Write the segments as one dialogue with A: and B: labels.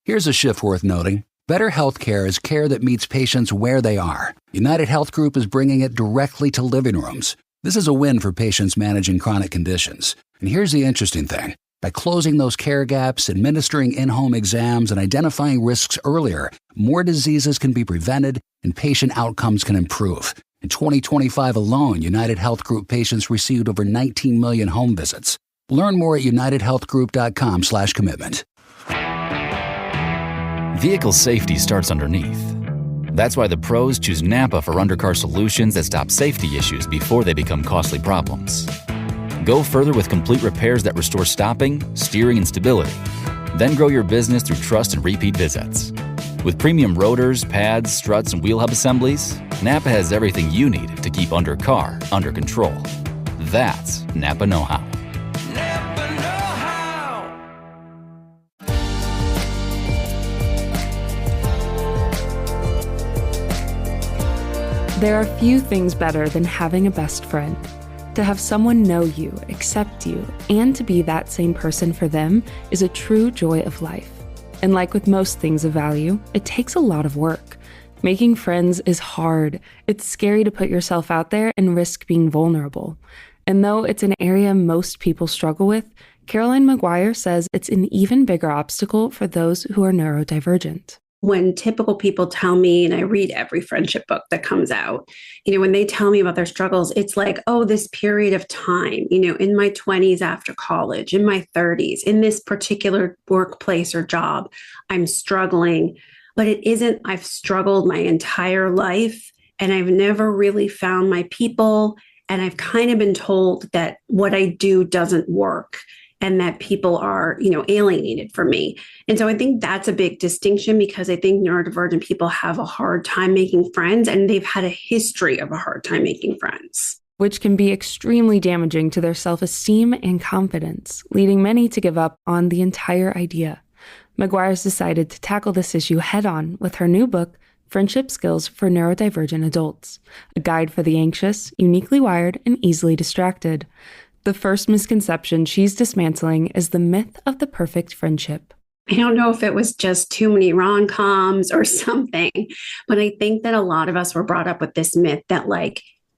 A: Here's a shift worth noting. Better healthcare is care that meets patients where they are. United Health Group is bringing it directly to living rooms. This is a win for patients managing chronic conditions. And here's the interesting thing. By closing those care gaps, administering in-home exams, and identifying risks earlier, more diseases can be prevented and patient outcomes can improve. In 2025 alone, United Health Group patients received over 19 million home visits. Learn more at unitedhealthgroup.com/commitment.
B: Vehicle safety starts underneath. That's why the pros choose Napa for undercar solutions that stop safety issues before they become costly problems. Go further with complete repairs that restore stopping, steering, and stability. Then grow your business through trust and repeat visits. With premium rotors, pads, struts, and wheel hub assemblies, Napa has everything you need to keep undercar under control. That's Napa know-how.
C: Napa know-how.
D: There are few things better than having a best friend. To have someone know you, accept you, and to be that same person for them is a true joy of life. And like with most things of value, it takes a lot of work. Making friends is hard. It's scary to put yourself out there and risk being vulnerable. And though it's an area most people struggle with, Caroline Maguire says it's an even bigger obstacle for those who are neurodivergent.
E: When typical people tell me, and I read every friendship book that comes out, when they tell me about their struggles, it's like, oh, this period of time, in my 20s after college, in my 30s, in this particular workplace or job, I'm struggling. But it isn't, I've struggled my entire life and I've never really found my people. And I've kind of been told that what I do doesn't work and that people are, alienated from me. And so I think that's a big distinction because I think neurodivergent people have a hard time making friends and they've had a history of a hard time making friends.
D: Which can be extremely damaging to their self-esteem and confidence, leading many to give up on the entire idea. Maguire's decided to tackle this issue head-on with her new book, Friendship Skills for Neurodivergent Adults, a guide for the anxious, uniquely wired, and easily distracted. The first misconception she's dismantling is the myth of the perfect friendship.
E: I don't know if it was just too many rom-coms or something, but I think that a lot of us were brought up with this myth that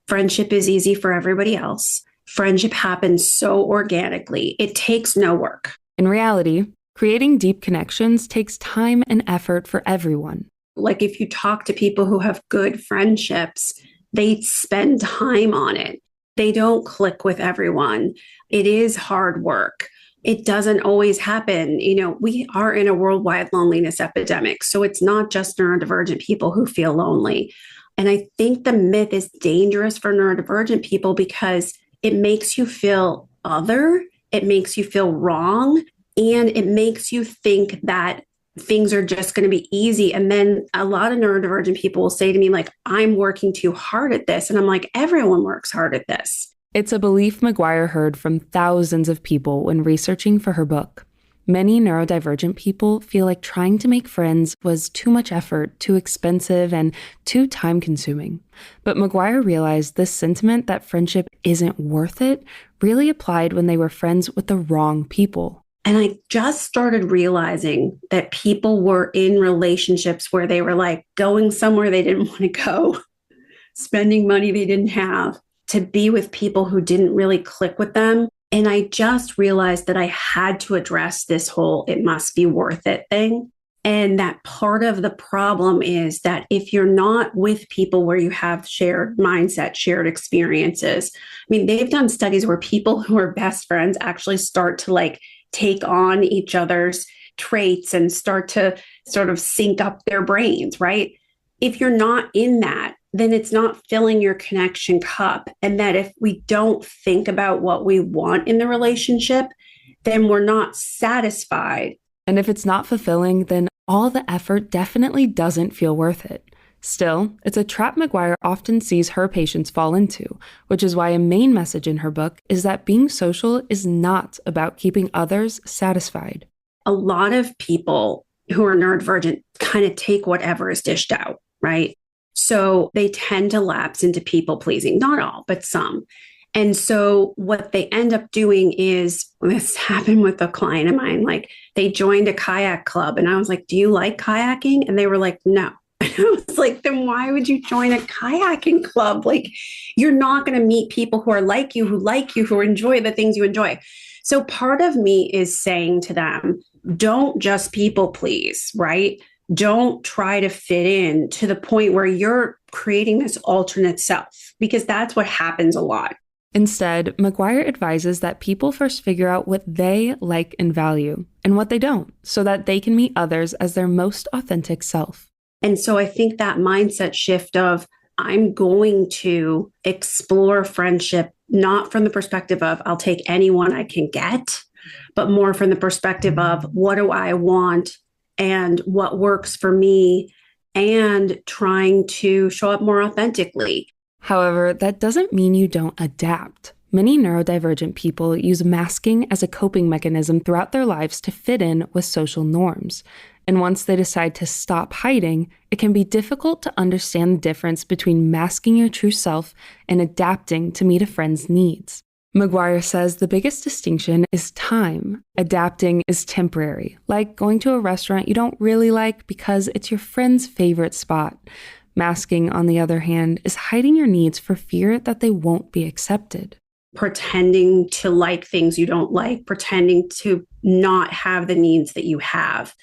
E: friendship is easy for everybody else. Friendship happens so organically. It takes no work.
D: In reality, creating deep connections takes time and effort for everyone.
E: If you talk to people who have good friendships, they spend time on it. They don't click with everyone. It is hard work. It doesn't always happen. We are in a worldwide loneliness epidemic. So it's not just neurodivergent people who feel lonely. And I think the myth is dangerous for neurodivergent people because it makes you feel other, it makes you feel wrong, and it makes you think that things are just going to be easy. And then a lot of neurodivergent people will say to me, I'm working too hard at this. And I'm like, everyone works hard at this.
D: It's a belief Maguire heard from thousands of people when researching for her book. Many neurodivergent people feel like trying to make friends was too much effort, too expensive, and too time-consuming. But Maguire realized this sentiment that friendship isn't worth it really applied when they were friends with the wrong people.
E: And I just started realizing that people were in relationships where they were going somewhere they didn't want to go, spending money they didn't have, to be with people who didn't really click with them. And I just realized that I had to address this whole it must be worth it thing. And that part of the problem is that if you're not with people where you have shared mindset, shared experiences, they've done studies where people who are best friends actually start to take on each other's traits and start to sort of sync up their brains, right? If you're not in that, then it's not filling your connection cup. And that if we don't think about what we want in the relationship, then we're not satisfied.
D: And if it's not fulfilling, then all the effort definitely doesn't feel worth it. Still, it's a trap Maguire often sees her patients fall into, which is why a main message in her book is that being social is not about keeping others satisfied.
E: A lot of people who are neurodivergent kind of take whatever is dished out, right? So they tend to lapse into people pleasing, not all, but some. And so what they end up doing is, this happened with a client of mine, like they joined a kayak club and I was like, do you like kayaking? And they were like, no. And I was like, then why would you join a kayaking club? Like, you're not going to meet people who are like you, who enjoy the things you enjoy. So part of me is saying to them, don't just people please, right? Don't try to fit in to the point where you're creating this alternate self, because that's what happens a lot.
D: Instead, Maguire advises that people first figure out what they like and value and what they don't, so that they can meet others as their most authentic self.
E: And so I think that mindset shift of, I'm going to explore friendship, not from the perspective of I'll take anyone I can get, but more from the perspective of what do I want and what works for me, and trying to show up more authentically.
D: However, that doesn't mean you don't adapt. Many neurodivergent people use masking as a coping mechanism throughout their lives to fit in with social norms. And once they decide to stop hiding, it can be difficult to understand the difference between masking your true self and adapting to meet a friend's needs. Maguire says the biggest distinction is time. Adapting is temporary, like going to a restaurant you don't really like because it's your friend's favorite spot. Masking, on the other hand, is hiding your needs for fear that they won't be accepted.
E: Pretending to like things you don't like, pretending to not have the needs that you have.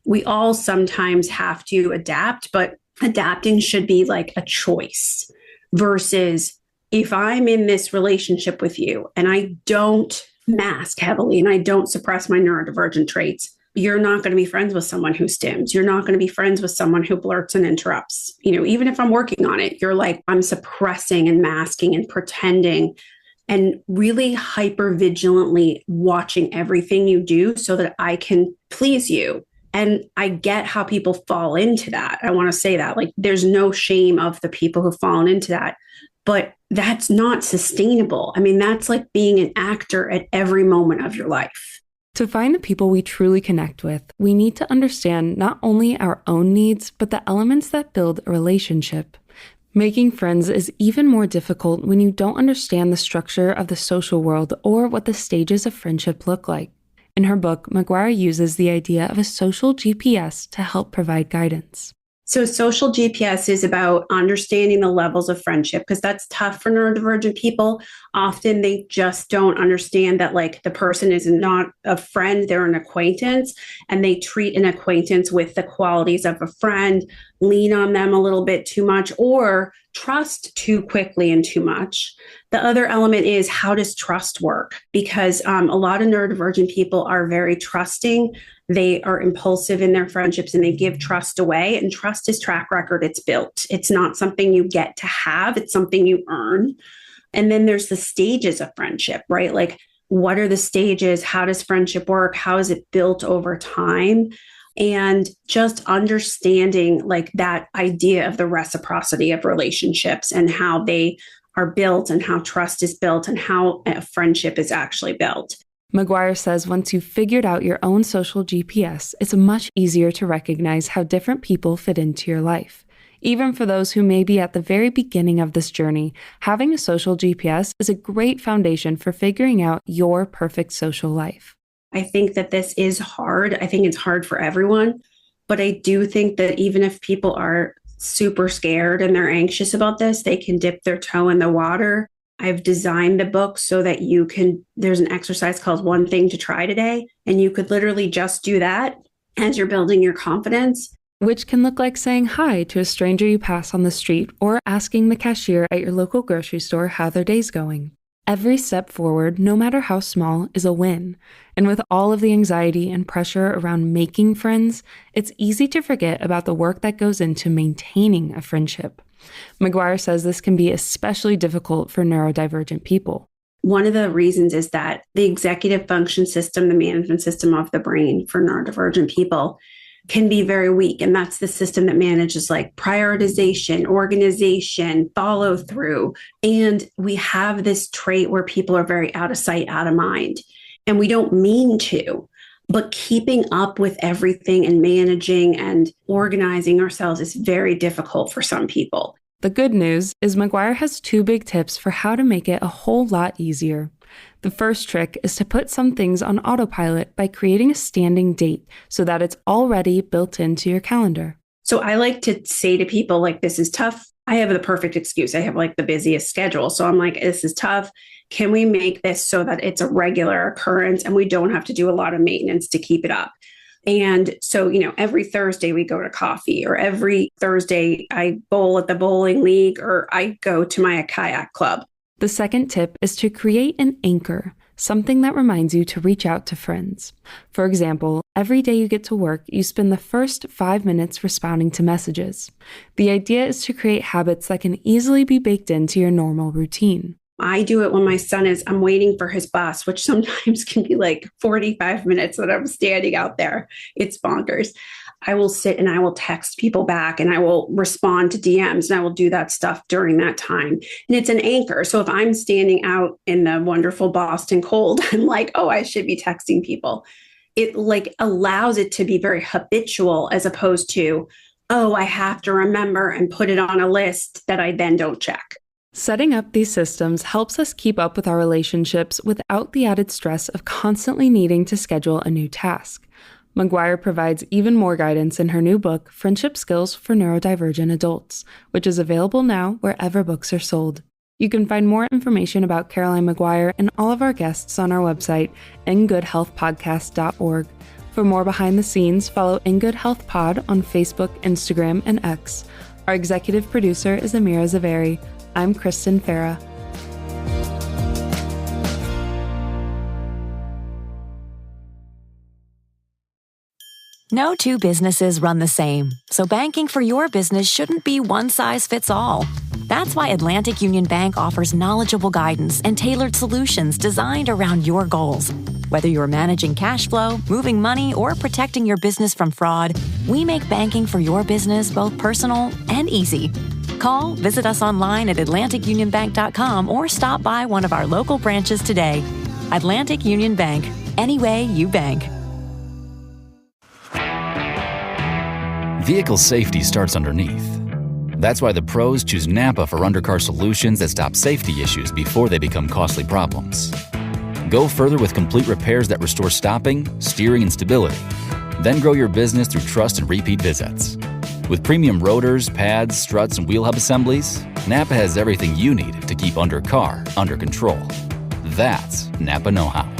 E: We all sometimes have to adapt, but adapting should be like a choice versus, if I'm in this relationship with you and I don't mask heavily and I don't suppress my neurodivergent traits, you're not going to be friends with someone who stims. You're not going to be friends with someone who blurts and interrupts. Even if I'm working on it, you're like, I'm suppressing and masking and pretending and really hyper vigilantly watching everything you do so that I can please you. And I get how people fall into that. I want to say that, like, there's no shame of the people who've fallen into that, but that's not sustainable. I mean, that's like being an actor at every moment of your life.
D: To find the people we truly connect with, we need to understand not only our own needs, but the elements that build a relationship. Making friends is even more difficult when you don't understand the structure of the social world or what the stages of friendship look like. In her book, Maguire uses the idea of a social GPS to help provide guidance.
E: So social GPS is about understanding the levels of friendship, because that's tough for neurodivergent people. Often they just don't understand that, like, the person is not a friend, they're an acquaintance, and they treat an acquaintance with the qualities of a friend, lean on them a little bit too much, or trust too quickly and too much. The other element is, how does trust work? Because a lot of neurodivergent people are very trusting. They are impulsive in their friendships and they give trust away. And trust is track record. It's built. It's not something you get to have. It's something you earn. And then there's the stages of friendship, right? Like, what are the stages? How does friendship work? How is it built over time? And just understanding, like, that idea of the reciprocity of relationships and how they are built and how trust is built and how a friendship is actually built.
D: Maguire says once you've figured out your own social GPS, it's much easier to recognize how different people fit into your life. Even for those who may be at the very beginning of this journey, having a social GPS is a great foundation for figuring out your perfect social life.
E: I think that this is hard. I think it's hard for everyone, but I do think that even if people are super scared and they're anxious about this, they can dip their toe in the water. I've designed the book so that there's an exercise called One Thing to Try Today, and you could literally just do that as you're building your confidence.
D: Which can look like saying hi to a stranger you pass on the street or asking the cashier at your local grocery store how their day's going. Every step forward, no matter how small, is a win. And with all of the anxiety and pressure around making friends, it's easy to forget about the work that goes into maintaining a friendship. Maguire says this can be especially difficult for neurodivergent people.
E: One of the reasons is that the executive function system, the management system of the brain for neurodivergent people, can be very weak. And that's the system that manages, like, prioritization, organization, follow through. And we have this trait where people are very out of sight, out of mind. And we don't mean to, but keeping up with everything and managing and organizing ourselves is very difficult for some people.
D: The good news is Maguire has 2 big tips for how to make it a whole lot easier. The first trick is to put some things on autopilot by creating a standing date so that it's already built into your calendar.
E: So I like to say to people, like, this is tough. I have the perfect excuse. I have like the busiest schedule. So I'm like, this is tough. Can we make this so that it's a regular occurrence and we don't have to do a lot of maintenance to keep it up? And so, every Thursday we go to coffee, or every Thursday I bowl at the bowling league, or I go to my kayak club.
D: The second tip is to create an anchor, something that reminds you to reach out to friends. For example, every day you get to work, you spend the first 5 minutes responding to messages. The idea is to create habits that can easily be baked into your normal routine.
E: I do it when my son I'm waiting for his bus, which sometimes can be like 45 minutes that I'm standing out there. It's bonkers. I will sit and I will text people back, and I will respond to DMs, and I will do that stuff during that time. And it's an anchor. So if I'm standing out in the wonderful Boston cold, I'm like, oh, I should be texting people. It like allows it to be very habitual, as opposed to, oh, I have to remember and put it on a list that I then don't check.
D: Setting up these systems helps us keep up with our relationships without the added stress of constantly needing to schedule a new task. Maguire provides even more guidance in her new book, Friendship Skills for Neurodivergent Adults, which is available now wherever books are sold. You can find more information about Caroline Maguire and all of our guests on our website, ingoodhealthpodcast.org. For more behind the scenes, follow In Good Health Pod on Facebook, Instagram, and X. Our executive producer is Amira Zaveri. I'm Kristen Farrah.
F: No two businesses run the same, so banking for your business shouldn't be one size fits all. That's why Atlantic Union Bank offers knowledgeable guidance and tailored solutions designed around your goals. Whether you're managing cash flow, moving money, or protecting your business from fraud, we make banking for your business both personal and easy. Call, visit us online at atlanticunionbank.com, or stop by one of our local branches today. Atlantic Union Bank. Any way you bank.
B: Vehicle safety starts underneath. That's why the pros choose Napa for undercar solutions that stop safety issues before they become costly problems. Go further with complete repairs that restore stopping, steering, and stability. Then grow your business through trust and repeat visits. With premium rotors, pads, struts, and wheel hub assemblies, Napa has everything you need to keep undercar under control. That's Napa know-how.